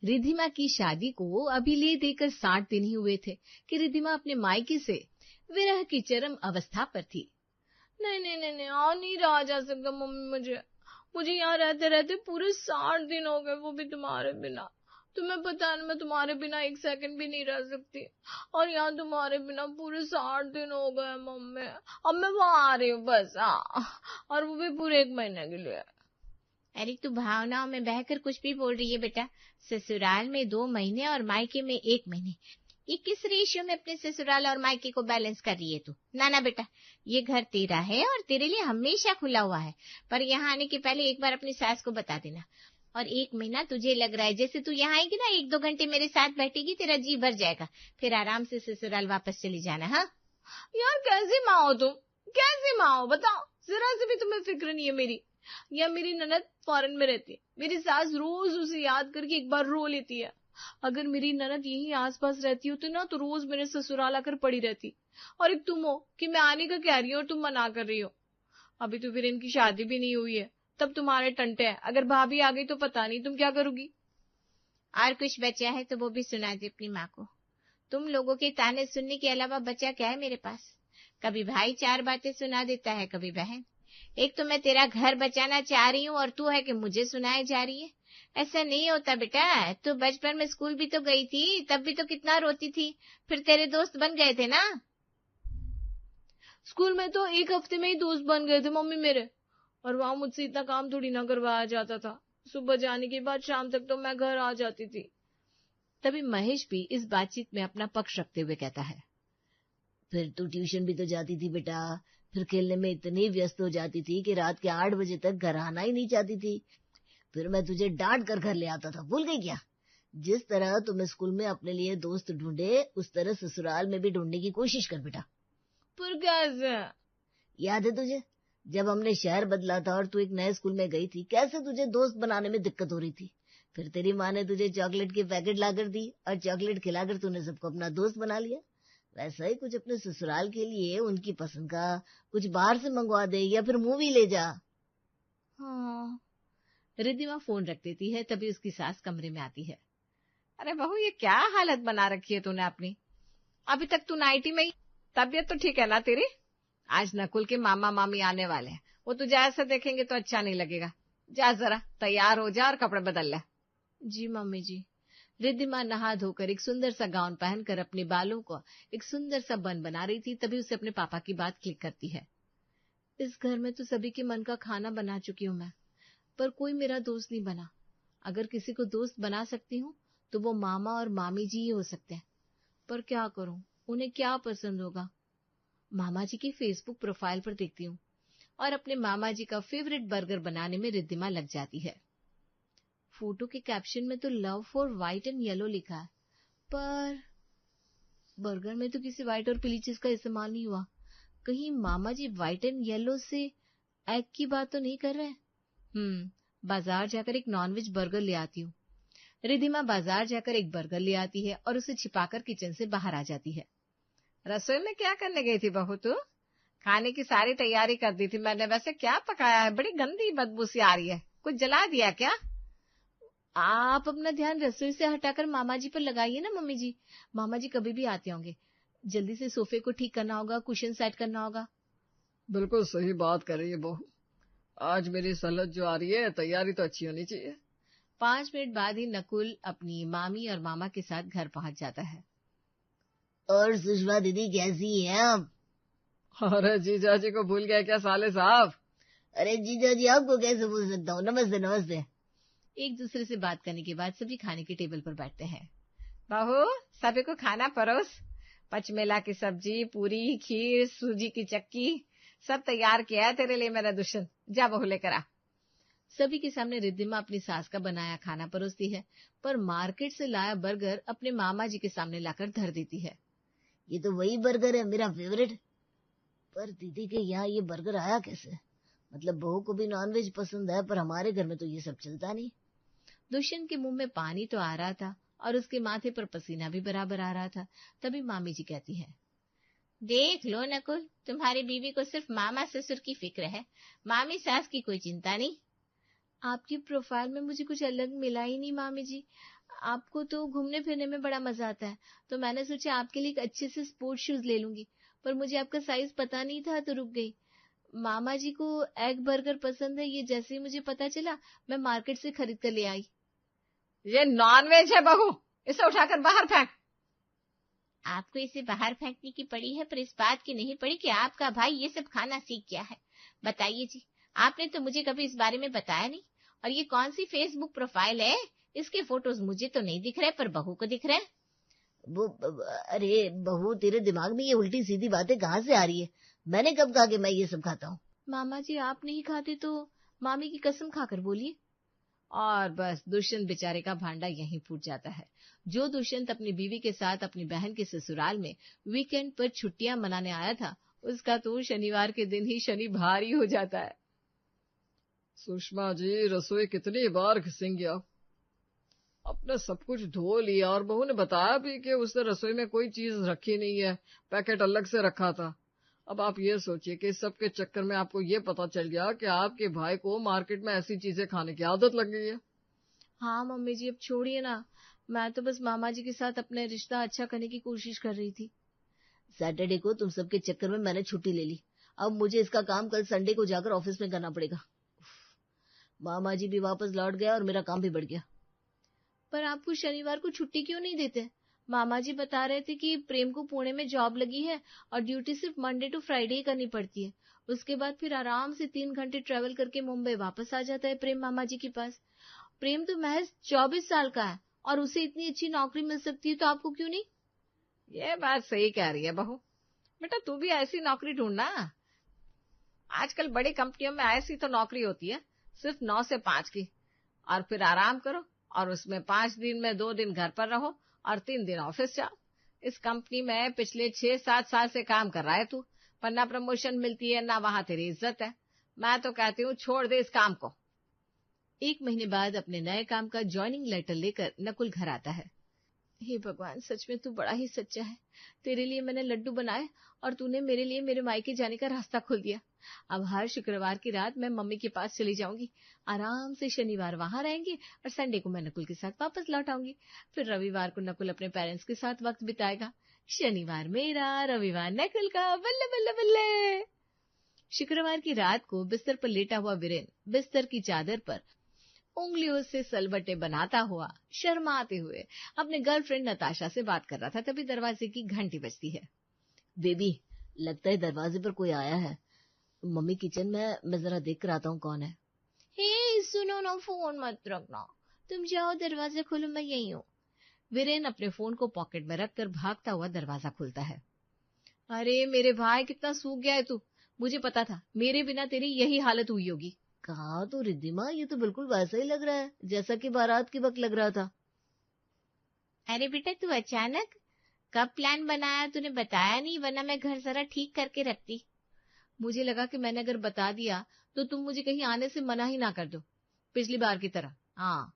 रिद्धिमा की शादी को अभी ले देकर 60 दिन ही हुए थे कि रिद्धिमा अपने मायके से विरह की चरम अवस्था पर थी। नहीं नहीं नहीं नहीं, और नहीं रहा जा सकता मम्मी। मुझे यहाँ रहते रहते पूरे 60 दिन हो गए, वो भी तुम्हारे बिना। तुम्हें पता है ना, मैं तुम्हारे बिना एक सेकंड भी नहीं रह सकती, और यहाँ तुम्हारे बिना पूरे 60 दिन हो गए मम्मी। अब मैं वहाँ आ रही हूँ बस, हाँ, और वो भी पूरे 1 महीने के लिए। अरे तू भावनाओं में बहकर कुछ भी बोल रही है बेटा। ससुराल में 2 महीने और मायके में 1 महीने, ये किस रेशियो में अपने ससुराल और मायके को बैलेंस कर रही है तू? ना बेटा, ये घर तेरा है और तेरे लिए हमेशा खुला हुआ है, पर यहाँ आने के पहले एक बार अपनी सास को बता देना। और 1 महीना तुझे लग रहा है जैसे तू यहाँ आएगी ना, 1-2 घंटे मेरे साथ बैठेगी, तेरा जी भर जाएगा, फिर आराम से ससुराल वापस चली जाना। हाँ यार कैसी माँ हो तुम, कैसी माँ हो बताओ, जरा से भी तुम्हें फिक्र नहीं है मेरी। या मेरी ननद फॉरेन में रहती है, मेरी सास रोज उसे याद करके एक बार रो लेती है। अगर मेरी ननद यही आसपास रहती होती ना, तो रोज मेरे ससुराल आकर पड़ी रहती। और एक तुम हो कि मैं आने का कह रही हूँ और तुम मना कर रही हो। अभी तो फिर इनकी शादी भी नहीं हुई है, तब तुम्हारे टंटे हैं। अगर भाभी आ गई तो पता नहीं तुम क्या करोगी। और कुछ बचा है तो वो भी सुना दे अपनी माँ को। तुम लोगों के ताने सुनने के अलावा बचा क्या है मेरे पास? कभी भाई 4 बातें सुना देता है, कभी बहन। एक तो मैं तेरा घर बचाना चाह रही हूँ और तू है कि मुझे सुनाए जा रही है। ऐसा नहीं होता बेटा। तू बचपन में स्कूल भी तो गई थी, तब भी तो कितना रोती थी, फिर तेरे दोस्त बन गए थे ना। स्कूल में तो 1 हफ्ते में ही दोस्त बन गए थे मम्मी मेरे, और वहां मुझसे इतना काम थोड़ी ना करवाया जाता था। सुबह जाने के बाद शाम तक तो मैं घर आ जाती थी। तभी महेश भी इस बातचीत में अपना पक्ष रखते हुए कहता है, फिर तू ट्यूशन भी तो जाती थी बेटा, फिर खेलने में इतनी व्यस्त हो जाती थी कि रात के 8 बजे तक घर आना ही नहीं चाहती थी। फिर मैं तुझे डांट कर घर ले आता था, भूल गई क्या? जिस तरह तुम स्कूल में अपने लिए दोस्त ढूंढे, उस तरह ससुराल में भी ढूंढने की कोशिश कर बेटा। पर कैसे? याद है तुझे, जब हमने शहर बदला था और तू एक नए स्कूल में गई थी, कैसे तुझे दोस्त बनाने में दिक्कत हो रही थी। फिर तेरी माँ ने तुझे चॉकलेट के पैकेट लाकर दी और चॉकलेट खिलाकर तूने सबको अपना दोस्त बना लिया। वैसा ही कुछ अपने ससुराल के लिए उनकी पसंद का कुछ बाहर से मंगवा दे या फिर मूवी ले जा। हाँ। रिद्धिमा फोन रख देती है, तभी उसकी सास कमरे में आती है। अरे बहू, ये क्या हालत बना रखी है तूने अपनी? अभी तक तू नाइटी में ही। तबीयत तो ठीक है ना तेरी? आज नकुल के मामा मामी आने वाले हैं, वो तुझे ऐसे देखेंगे तो अच्छा नहीं लगेगा। जा जरा तैयार हो जा और कपड़े बदल ले। जी मम्मी जी। रिद्धिमा नहा धोकर एक सुंदर सा गाउन पहनकर अपने बालों को एक सुंदर सा बन बना रही थी, तभी उसे अपने पापा की बात क्लिक करती है। इस घर में तो सभी के मन का खाना बना चुकी हूँ मैं, पर कोई मेरा दोस्त नहीं बना। अगर किसी को दोस्त बना सकती हूँ तो वो मामा और मामी जी ही हो सकते हैं, पर क्या करूं, उन्हें क्या पसंद होगा। मामा जी की फेसबुक प्रोफाइल पर देखती हूँ और अपने मामा जी का फेवरेट बर्गर बनाने में रिद्धिमा लग जाती है। फोटो के कैप्शन में तो love for white and yellow लिखा है, पर बर्गर में तो किसी व्हाइट और पीली चीज का इस्तेमाल नहीं हुआ। कहीं मामा जी व्हाइट एंड येलो से एग की बात तो नहीं कर रहे? बाजार जाकर एक नॉनवेज बर्गर ले आती हूँ। रिद्धिमा बाजार जाकर एक बर्गर ले आती है और उसे छिपाकर किचन से बाहर आ जाती है। रसोई में क्या करने गई थी बहू तू? खाने की सारी तैयारी कर दी थी मैंने। वैसे क्या पकाया है? बड़ी गंदी बदबू सी आ रही है, कुछ जला दिया क्या? आप अपना ध्यान रसोई से हटाकर मामा जी पर लगाइए ना मम्मी जी। मामा जी कभी भी आते होंगे। जल्दी से सोफे को ठीक करना होगा, कुशन सेट करना होगा। बिल्कुल सही बात कर रही है बहू। आज मेरी सलत जो आ रही है, तैयारी तो अच्छी होनी चाहिए। 5 मिनट बाद ही नकुल अपनी मामी और मामा के साथ घर पहुंच जाता है। और सुषमा दीदी कैसी है आप? अरे जीजा जी को भूल गए क्या साले साहब? अरे जीजा जी आपको कैसे भूल सकता हूँ। नमस्ते नमस्ते। एक दूसरे से बात करने के बाद सभी खाने की टेबल पर बैठते हैं। बहू, सभी को खाना परोस। पचमेला की सब्जी, पूरी, खीर, सूजी की चक्की सब तैयार किया है तेरे लिए मेरा दुष्यंत। जा बहू लेकर आ। सभी के सामने रिद्धिमा अपनी सास का बनाया खाना परोसती है, पर मार्केट से लाया बर्गर अपने मामा जी के सामने लाकर धर देती है। ये तो वही बर्गर है मेरा फेवरेट। पर दीदी के यहाँ ये बर्गर आया कैसे? मतलब बहू को भी नॉनवेज पसंद है, पर हमारे घर में तो ये सब चलता नहीं। दुष्यंत के मुंह में पानी तो आ रहा था और उसके माथे पर पसीना भी बराबर आ रहा था। तभी मामी जी कहती है, देख लो नकुल, तुम्हारी बीवी को सिर्फ मामा ससुर की फिक्र है, मामी सास की कोई चिंता नहीं। आपकी प्रोफाइल में मुझे कुछ अलग मिला ही नहीं मामी जी। आपको तो घूमने फिरने में बड़ा मजा आता है, तो मैंने सोचा आपके लिए एक अच्छे से स्पोर्ट्स शूज ले लूंगी, पर मुझे आपका साइज पता नहीं था तो रुक गई। मामा जी को एग बर्गर पसंद है, ये जैसे ही मुझे पता चला मैं मार्केट से खरीद कर ले आई। ये नॉनवेज है बहू, इसे उठाकर बाहर फेंक। आपको इसे बाहर फेंकने की पड़ी है, पर इस बात की नहीं पड़ी कि आपका भाई ये सब खाना सीख गया है। बताइए जी, आपने तो मुझे कभी इस बारे में बताया नहीं। और ये कौन सी फेसबुक प्रोफाइल है? इसके फोटोज मुझे तो नहीं दिख रहे, पर बहू को दिख रहे हैं। अरे बहू, तेरे दिमाग में ये उल्टी सीधी बातें कहाँ से आ रही है? मैंने कब कहा कि मैं ये सब खाता हूँ? मामा जी आप नहीं खाते तो मामी की कसम खाकर बोलिए। और बस दुष्यंत बेचारे का भांडा यहीं फूट जाता है। जो दुष्यंत अपनी बीवी के साथ अपनी बहन के ससुराल में वीकेंड पर छुट्टियां मनाने आया था, उसका तो शनिवार के दिन ही शनि भारी हो जाता है। सुषमा जी, रसोई कितनी बार घिसेंगी आप? अपने सब कुछ धो लिया और बहू ने बताया भी कि उसने रसोई में कोई चीज रखी नहीं है, पैकेट अलग से रखा था। अब आप ये सोचिए कि इस सब के चक्कर में आपको ये पता चल गया कि आपके भाई को मार्केट में ऐसी चीजें खाने की आदत लग गई है। हाँ मम्मी जी, अब छोड़िए ना, मैं तो बस मामा जी के साथ अपने रिश्ता अच्छा करने की कोशिश कर रही थी। सैटरडे को तुम सबके चक्कर में मैंने छुट्टी ले ली। अब मुझे इसका काम कल संडे को जाकर ऑफिस में करना पड़ेगा। मामा जी भी वापस लौट गया और मेरा काम भी बढ़ गया। पर आपको शनिवार को छुट्टी क्यों नहीं देते? मामा जी बता रहे थे कि प्रेम को पुणे में जॉब लगी है और ड्यूटी सिर्फ मंडे टू फ्राइडे ही करनी पड़ती है। उसके बाद फिर आराम से 3 घंटे ट्रेवल करके मुंबई वापस आ जाता है प्रेम मामा जी के पास। प्रेम तो महज 24 साल का है और उसे इतनी अच्छी नौकरी मिल सकती है, तो आपको क्यों नहीं? ये बात सही कह रही है बहू। बेटा तू भी ऐसी नौकरी ढूंढना। आजकल बड़ी कंपनियों में ऐसी तो नौकरी होती है सिर्फ 9 से 5 की, और फिर आराम करो और उसमें 5 दिन में 2 दिन घर पर रहो और 3 दिन ऑफिस जाओ। इस कंपनी में पिछले 6-7 साल से काम कर रहा है तू, पर ना प्रमोशन मिलती है ना वहां तेरी इज्जत है। मैं तो कहती हूँ छोड़ दे इस काम को। 1 महीने बाद अपने नए काम का ज्वाइनिंग लेटर लेकर नकुल घर आता है। हे भगवान, सच में तू बड़ा ही सच्चा है। तेरे लिए मैंने लड्डू बनाए और तूने मेरे लिए मेरे मायके जाने का रास्ता खोल दिया। अब हर शुक्रवार की रात मैं मम्मी के पास चली जाऊंगी, आराम से शनिवार वहां रहेंगे और संडे को मैं नकुल के साथ वापस लौट आऊंगी। फिर रविवार को नकुल अपने पेरेंट्स के साथ वक्त बिताएगा। शनिवार मेरा, रविवार नकुल का, बल्ले बल्ले बल्ले। शुक्रवार की रात को बिस्तर पर लेटा हुआ वीरेन बिस्तर की चादर पर उंगलियों से सलबटे बनाता हुआ, शर्माते हुए अपने गर्लफ्रेंड नताशा से बात कर रहा था। तभी दरवाजे की घंटी बजती है। बेबी, लगता है दरवाजे पर कोई आया है। मम्मी किचन में, मैं जरा देख कर आता हूँ कौन है। हे सुनो ना, फोन मत रखना, तुम जाओ दरवाजा खोलो, मैं यही हूँ। वीरेन अपने फोन को पॉकेट में रखकर भागता हुआ दरवाजा खोलता है। अरे मेरे भाई, कितना सूख गया है तू। मुझे पता था मेरे बिना तेरी यही हालत हुई होगी। कहा तो रिद्धिमा, ये तो बिल्कुल वैसा ही लग रहा है जैसा कि बारात के वक्त लग रहा था। अरे बेटा, तू अचानक कब प्लान बनाया? तूने बताया नहीं, वरना मैं घर जरा ठीक करके रखती। मुझे लगा कि मैंने अगर बता दिया तो तुम मुझे कहीं आने से मना ही ना कर दो, पिछली बार की तरह। हाँ,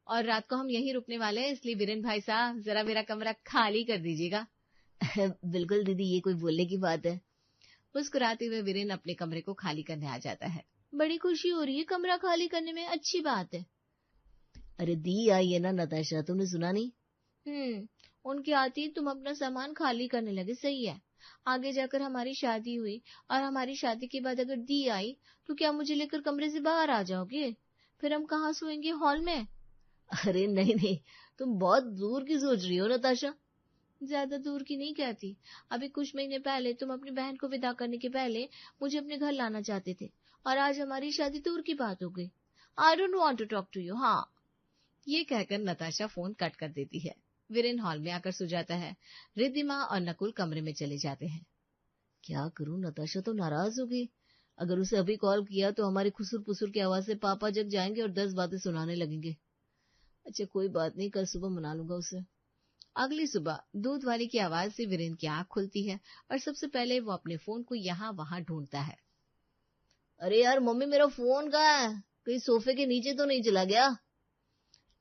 और रात को हम यहीं रुकने वाले हैं, इसलिए वीरेन भाई साहब जरा मेरा कमरा खाली कर दीजिएगा। बिल्कुल दीदी, ये कोई बोलने की बात है। मुस्कुराते हुए वीरेन अपने कमरे को खाली करने आ जाता है। बड़ी खुशी हो रही है कमरा खाली करने में, अच्छी बात है। अरे दी आई है ना नताशा, तुमने सुना नहीं? उनकी आती ही तुम अपना सामान खाली करने लगे, सही है। आगे जाकर हमारी शादी हुई और हमारी शादी के बाद अगर दी आई तो क्या मुझे लेकर कमरे से बाहर आ जाओगे? फिर हम कहाँ सोएंगे, हॉल में? अरे नहीं नहीं, तुम बहुत दूर की सोच रही हो नताशा। ज्यादा दूर की नहीं कहती। अभी कुछ महीने पहले तुम अपनी बहन को विदा करने के पहले मुझे अपने घर लाना चाहते थे, और आज हमारी शादी दूर की बात हो गई। I don't want to talk to you. हाँ, ये कहकर नताशा फोन कट कर देती है। वीरेन हॉल में आकर सो जाता है। रिद्धिमा और नकुल कमरे में चले जाते हैं। क्या करूं, नताशा तो नाराज हो गई। अगर उसे अभी कॉल किया तो हमारी खुसुर पुसुर की आवाज से पापा जग जाएंगे और 10 बातें सुनाने लगेंगे। अच्छा कोई बात नहीं, कल सुबह मना लूंगा उसे। अगली सुबह दूध वाली की आवाज से वीरेन की आंख खुलती है और सबसे पहले वो अपने फोन को यहाँ वहां ढूंढता है। अरे यार मम्मी, मेरा फोन कहाँ है? कहीं सोफे के नीचे तो नहीं चला गया?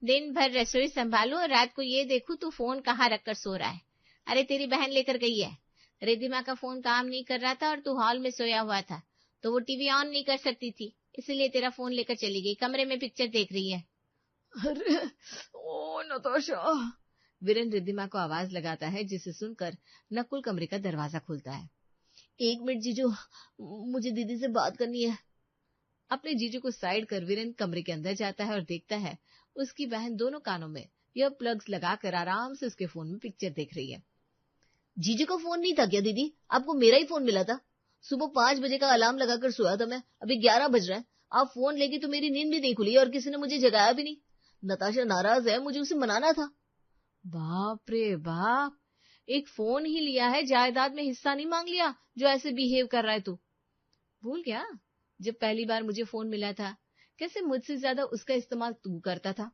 दिन भर रसोई संभालू और रात को ये देखूं तू फोन कहाँ रखकर सो रहा है। अरे तेरी बहन लेकर गई है। रिद्धिमा का फोन काम नहीं कर रहा था और तू हॉल में सोया हुआ था, तो वो टीवी ऑन नहीं कर सकती थी, इसलिए तेरा फोन लेकर चली गई। कमरे में पिक्चर देख रही है। अरे ओ नताशा। वीरेन रिद्धिमा को आवाज लगाता है, जिसे सुनकर नकुल कमरे का दरवाजा खोलता है। 1 मिनट जीजू, मुझे दीदी से बात करनी है। अपने जीजू को साइड कर वीरेन कमरे के अंदर जाता है और देखता है उसकी बहन दोनों कानों में ईयर प्लग्स लगाकर आराम से उसके फोन में पिक्चर देख रही है। जीजू का फोन नहीं था क्या दीदी? आपको मेरा ही फोन मिला था। सुबह 5 बजे का अलार्म लगाकर सोया था मैं, अभी 11 बज रहा है। आप फोन लेगी तो मेरी नींद भी नहीं खुली और किसी ने मुझे जगाया भी नहीं। नताशा नाराज है, मुझे उसे मनाना था। बाप रे बाप, एक फोन ही लिया है, जायदाद में हिस्सा नहीं मांग लिया जो ऐसे बिहेव कर रहा है तू। भूल गया जब पहली बार मुझे फोन मिला था, कैसे मुझसे ज्यादा उसका इस्तेमाल तू करता था।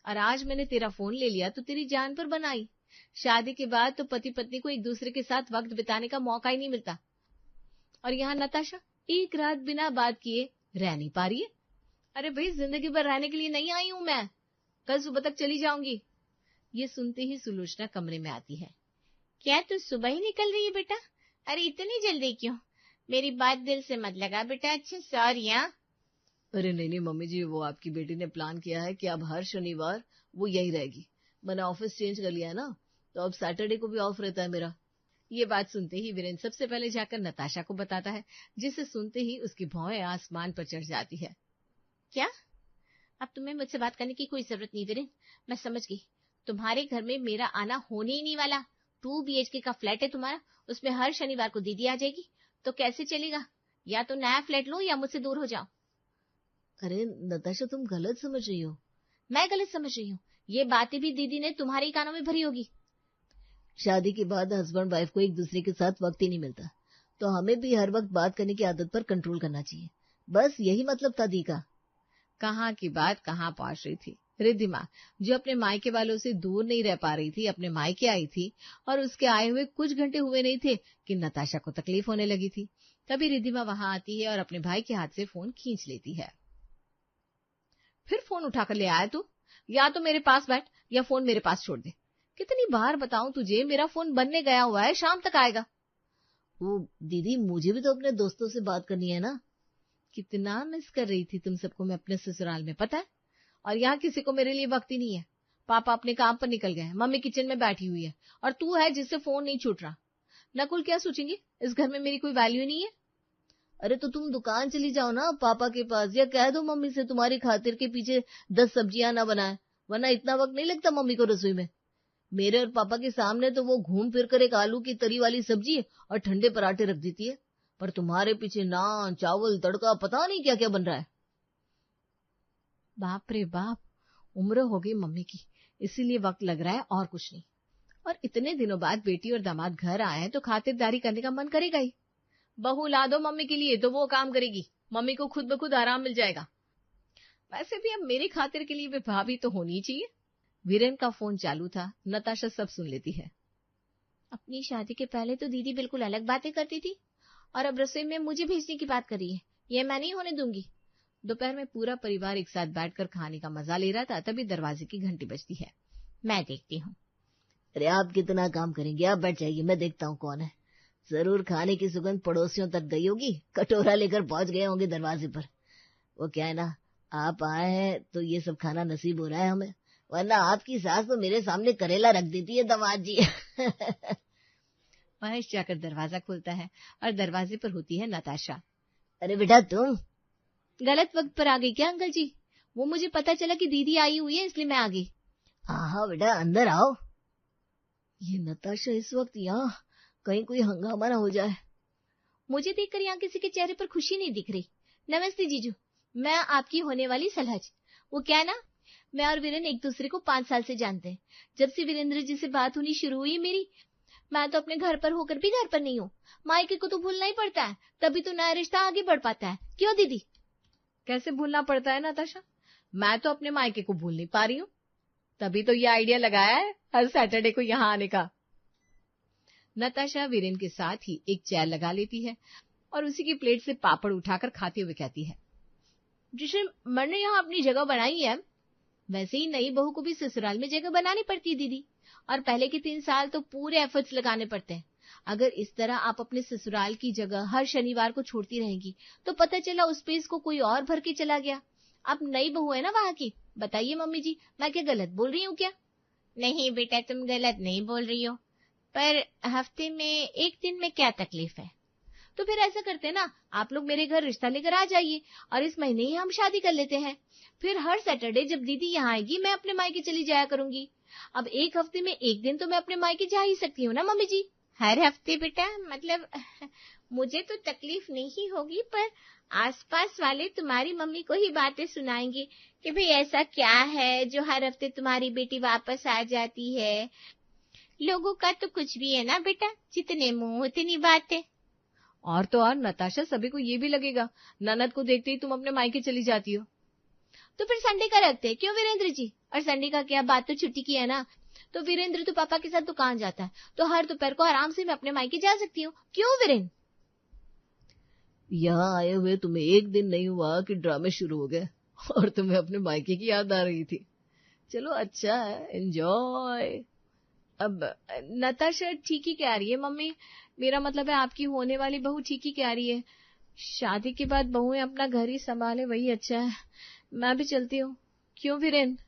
और आज मैंने तेरा फोन ले लिया तो तेरी जान पर बनाई। शादी के बाद तो पति पत्नी को एक दूसरे के साथ वक्त बिताने का मौका ही नहीं मिलता, और यहाँ नताशा एक रात बिना बात किए रह नहीं पा रही है। अरे भाई, जिंदगी भर रहने के लिए नहीं आई हूं मैं, कल सुबह तक चली जाऊंगी। ये सुनते ही सुलोचना कमरे में आती है। क्या तू सुबह ही निकल रही है बेटा? अरे इतनी जल्दी क्यों? मेरी बात दिल से मत लगा बेटा। अच्छा सॉरी। अरे नहीं मम्मी जी, वो आपकी बेटी ने प्लान किया है कि अब हर शनिवार वो यही रहेगी। मैंने ऑफिस चेंज कर लिया है ना, तो अब सैटरडे को भी ऑफ रहता है मेरा। ये बात सुनते ही वीरेन सबसे पहले जाकर नताशा को बताता है, जिसे सुनते ही उसकी भौहें आसमान पर चढ़ जाती है। क्या? अब तुम्हें मुझसे बात करने की कोई जरूरत नहीं वीरेन, मैं समझ गई। तुम्हारे घर में मेरा आना होने ही नहीं वाला। 2 BHK का फ्लैट है तुम्हारा, उसमें हर शनिवार को दीदी आ जाएगी, तो कैसे चलेगा? या तो नया फ्लैट लो या मुझसे दूर हो जाओ। अरे नताशा, तुम गलत समझ रही हो। मैं गलत समझ रही हूँ? ये बातें भी दीदी ने तुम्हारे कानों में भरी होगी। शादी के बाद हस्बैंड वाइफ को एक दूसरे के साथ वक्त ही नहीं मिलता, तो हमें भी हर वक्त बात करने की आदत पर कंट्रोल करना चाहिए। बस यही मतलब था दी का। कहाँ की बात कहाँ पहुंच रही थी। रिद्धिमा, जो अपने मायके वालों से दूर नहीं रह पा रही थी, अपने मायके आई थी और उसके आए हुए कुछ घंटे हुए नहीं थे कि नताशा को तकलीफ होने लगी थी। तभी रिद्धिमा वहां आती है और अपने भाई के हाथ से फोन खींच लेती है। फिर फोन उठाकर ले आया तू? या तो मेरे पास बैठ या फोन मेरे पास छोड़ दे। कितनी बार बताऊं तुझे, मेरा फोन बनने गया हुआ है, शाम तक आएगा। वो दीदी, मुझे भी तो अपने दोस्तों से बात करनी है ना। कितना मिस कर रही थी तुम सबको मैं अपने ससुराल में, पता है? और यहाँ किसी को मेरे लिए वक्त ही नहीं है। पापा अपने काम पर निकल गए, मम्मी किचन में बैठी हुई है, और तू है जिससे फोन नहीं छूट रहा। नकुल क्या सोचेंगे, इस घर में मेरी कोई वैल्यू नहीं है। अरे तो तुम दुकान चली जाओ ना पापा के पास, या कह दो मम्मी से तुम्हारी खातिर के पीछे 10 सब्जियां ना बनाए, वरना इतना वक्त नहीं लगता मम्मी को रसोई में। मेरे और पापा के सामने तो वो घूम फिर कर एक आलू की तरी वाली सब्जी और ठंडे पराठे रख देती है, पर तुम्हारे पीछे नान, चावल, तड़का, पता नहीं क्या क्या बन रहा है। बाप रे बाप, उम्र हो गई मम्मी की, इसीलिए वक्त लग रहा है और कुछ नहीं। और इतने दिनों बाद बेटी और दामाद घर आए हैं तो खातिरदारी करने का मन करेगा ही। बहू ला दो मम्मी के लिए तो वो काम करेगी, मम्मी को खुद ब खुद आराम मिल जाएगा। वैसे भी अब मेरी खातिर के लिए भी भाभी तो होनी चाहिए। वीरेन का फोन चालू था, नताशा सब सुन लेती है। अपनी शादी के पहले तो दीदी बिल्कुल अलग बातें करती थी, और अब रसोई में मुझे भेजने की बात कर रही है। ये मैं नहीं होने दूंगी। दोपहर में पूरा परिवार एक साथ बैठकर खाने का मजा ले रहा था, तभी दरवाजे की घंटी बजती है। मैं देखती हूँ। अरे आप कितना काम करेंगे, आप बैठ जाइए, मैं देखता हूँ कौन है। जरूर खाने की सुगंध पड़ोसियों तक गई होगी, कटोरा लेकर पहुंच गए होंगे दरवाजे पर। वो क्या है ना, आप आए हैं तो ये सब खाना नसीब हो रहा है हमें, वरना आपकी सास तो मेरे सामने करेला रख देती है दामाद जी। महेश जाकर दरवाजा खोलता है और दरवाजे पर होती है नताशा। अरे बेटा, तुम गलत वक्त पर आ गई क्या अंकल जी? वो मुझे पता चला कि दीदी आई हुई है, इसलिए मैं आ गई। हाँ बेटा, अंदर आओ। ये नताशा इस वक्त यहाँ, कहीं कोई हंगामा ना हो जाए। मुझे देखकर यहाँ किसी के चेहरे पर खुशी नहीं दिख रही। नमस्ते जीजू, मैं आपकी होने वाली सलहज। वो क्या है ना, मैं और वीरेन एक दूसरे को 5 साल से जानते हैं। जब से वीरेंद्र जी से बात होनी शुरू हुई मेरी, मैं तो अपने घर पर होकर भी घर पर नहीं हूँ। मायके को तो भूलना ही पड़ता है, तभी तो नया रिश्ता आगे बढ़ पाता है। क्यों दीदी? कैसे भूलना पड़ता है नताशा? मैं तो अपने मायके को भूल नहीं पा रही हूँ, तभी तो ये आइडिया लगाया है हर सैटरडे को यहाँ आने का। नताशा वीरेन के साथ ही एक चेयर लगा लेती है और उसी की प्लेट से पापड़ उठाकर खाते हुए कहती है, जिसे मैंने यहाँ अपनी जगह बनाई है, वैसे ही नई बहू को भी ससुराल में जगह बनानी पड़ती है दीदी। और पहले के 3 साल तो पूरे एफर्ट्स लगाने पड़ते हैं। अगर इस तरह आप अपने ससुराल की जगह हर शनिवार को छोड़ती रहेंगी तो पता चला उस स्पेस को कोई और भर के चला गया। आप नई बहू है ना वहां की, बताइए मम्मी जी, मैं क्या गलत बोल रही हूँ क्या? नहीं बेटा, तुम गलत नहीं बोल रही हो, पर हफ्ते में एक दिन में क्या तकलीफ है? तो फिर ऐसा करते हैं ना, आप लोग मेरे घर रिश्ता लेकर आ जाइए और इस महीने ही हम शादी कर लेते हैं। फिर हर सैटरडे जब दीदी यहाँ आएगी मैं अपने मायके चली जाया करूंगी। अब एक हफ्ते में एक दिन तो मैं अपने मायके जा ही सकती हूँ ना मम्मी जी। हर हफ्ते बेटा? मतलब मुझे तो तकलीफ नहीं होगी, पर आसपास वाले तुम्हारी मम्मी को ही बातें सुनाएंगे कि भाई ऐसा क्या है जो हर हफ्ते तुम्हारी बेटी वापस आ जाती है। लोगों का तो कुछ भी है ना बेटा, जितने मुंह उतनी बातें। और तो और नताशा, सभी को ये भी लगेगा ननद को देखते ही तुम अपने मायके चली जाती हो। तो फिर संडे का रखते हैं, क्यों वीरेंद्र जी? और संडे का क्या, बात तो छुट्टी की है ना। तो वीरेंद्र तो पापा के साथ दुकान जाता है, तो हर दोपहर को आराम से मैं अपने मायके जा सकती हूँ। क्यों वीरेंद्र? यहाँ आए हुए तुम्हें एक दिन नहीं हुआ कि ड्रामे शुरू हो गए और तुम्हें अपने मायके की याद आ रही थी। चलो अच्छा है, एंजॉय। अब नताशा ठीक ही कह रही है मम्मी, मेरा मतलब है आपकी होने वाली बहू ठीक ही कह रही है। शादी के बाद बहुएं अपना घर ही संभाले वही अच्छा है। मैं भी चलती हूँ। क्यों वीरेंद्र?